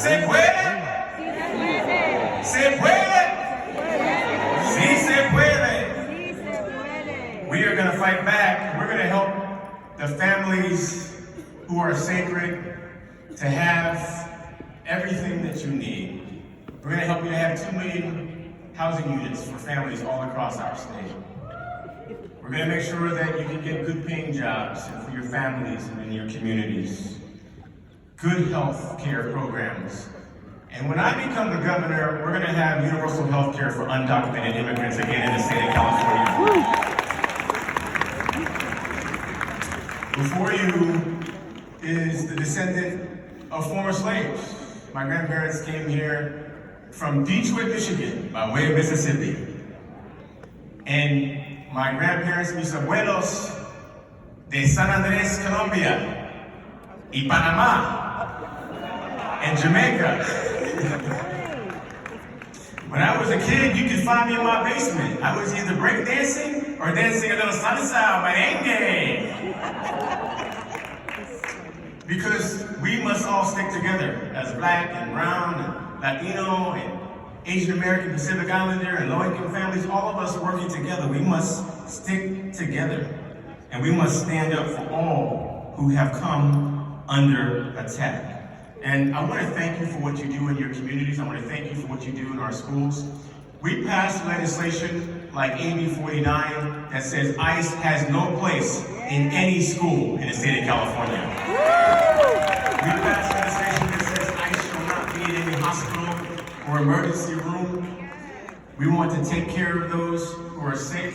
¿Se puede? ¿Se puede? Sí se puede. We are going to fight back. We're going to help the families who are sacred to have everything that you need. We're going to help you to have 2 million housing units for families all across our state. We're going to make sure that you can get good paying jobs for your families and in your communities. Good health care programs. And when I become the governor, we're going to have universal health care for undocumented immigrants again in the state of California. Before you is the descendant of former slaves. My grandparents came here from Detroit, Michigan, by way of Mississippi. And my grandparents, mis abuelos, de San Andrés, Colombia, y Panama, and Jamaica. When I was a kid, you could find me in my basement. I was either breakdancing or dancing a little salsa merengue. Because we must all stick together as Black and brown and Latino and Asian American, Pacific Islander and low-income families, all of us working together. We must stick together and we must stand up for all who have come under attack. And I want to thank you for what you do in your communities. I want to thank you for what you do in our schools. We passed legislation like AB 49 that says ICE has no place in any school in the state of California. We passed legislation that says ICE shall not be in any hospital or emergency room. We want to take care of those who are sick.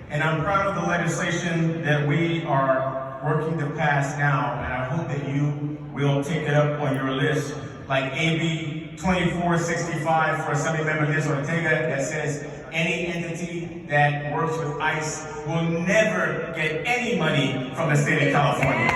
And I'm proud of the legislation that we are working to pass now, and I hope that you will take it up on your list, like AB 2465 for Assemblymember Liz Ortega that says any entity that works with ICE will never get any money from the state of California.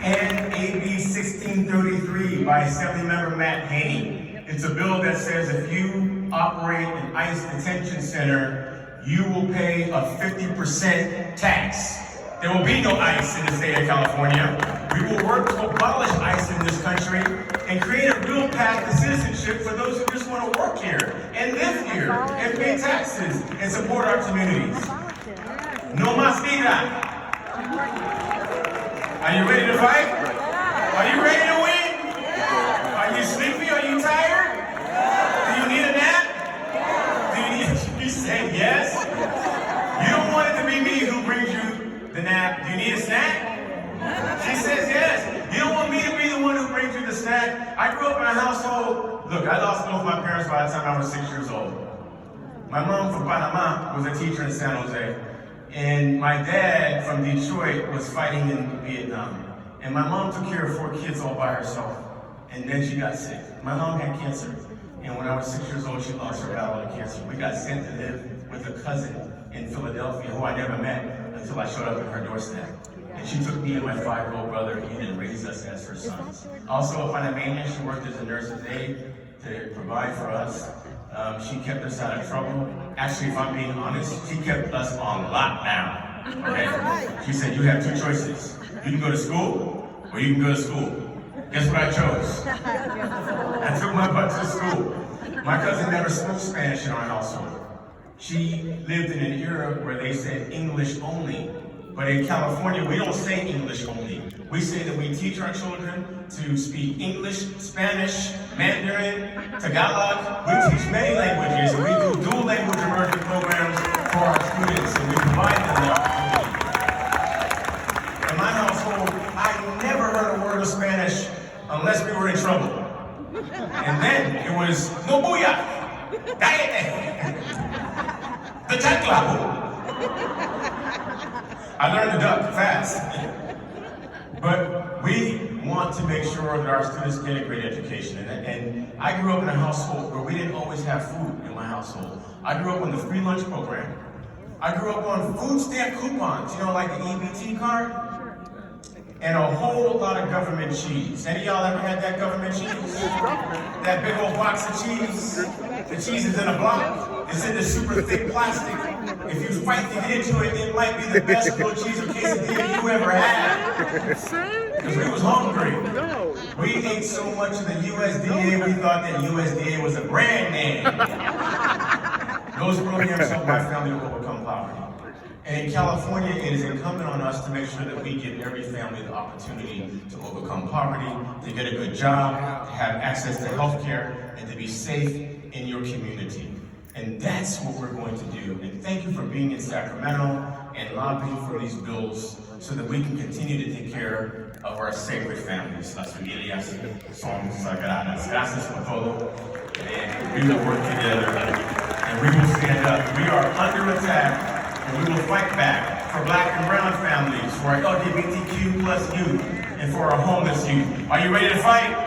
And AB 1633 by Assemblymember Matt Haney. It's a bill that says if you operate an ICE detention center, you will pay a 50% tax. There will be no ICE in the state of California. We will work to abolish ICE in this country and create a real path to citizenship for those who just want to work here and live here and pay taxes and support our communities. No más vida. Are you ready to fight? Are you ready to win? Are you sleepy? Are you tired? Do you need a nap? You say yes? You don't want it to be me who brings you the nap. Do you need a snack? She says yes. You don't want me to be the one who brings you the snack. I grew up in a household. Look, I lost both my parents by the time I was 6 years old. My mom from Panama was a teacher in San Jose. And my dad from Detroit was fighting in Vietnam. And my mom took care of 4 kids all by herself. And then she got sick. My mom had cancer. And when I was 6 years old, she lost her battle to cancer. We got sent to live with a cousin in Philadelphia who I never met until I showed up at her doorstep. And she took me and my 5-year-old brother in and raised us as her sons. Also, a Panamanian, she worked as a nurse's aide to provide for us. She kept us out of trouble. Actually, if I'm being honest, she kept us on lockdown. Okay? She said, you have 2 choices. You can go to school, or you can go to school. Guess what I chose? I took my butt to school. My cousin never spoke Spanish in our household. She lived in an era where they said English only. But in California, we don't say English only. We say that we teach our children to speak English, Spanish, Mandarin, Tagalog. We teach many languages, and we do dual language immersion programs for our students, and we provide them the opportunity. In my household, I never heard a word of Spanish unless we were in trouble. And then it was, no buya, cállate, the chancla. I learned to duck fast. But we want to make sure that our students get a great education. And I grew up in a household where we didn't always have food in my household. I grew up on the free lunch program. I grew up on food stamp coupons, you know, like the EBT card. And a whole lot of government cheese. Any of y'all ever had that government cheese? That big old box of cheese? The cheese is in a block. It's in the super thick plastic. If you fight to get into it, it might be the best grilled cheese or quesadilla you ever had. Because we was hungry. We ate so much of the USDA, we thought that USDA was a brand name. Those programs help my family to overcome poverty. And in California, it is incumbent on us to make sure that we give every family the opportunity to overcome poverty, to get a good job, to have access to health care, and to be safe in your community. And that's what we're going to do. And thank you for being in Sacramento and lobbying for these bills so that we can continue to take care of our sacred families. Las familias son sagradas. Gracias por todo. And we will work together and we will stand up. We are under attack. And we will fight back for Black and brown families, for our LGBTQ plus youth, and for our homeless youth. Are you ready to fight?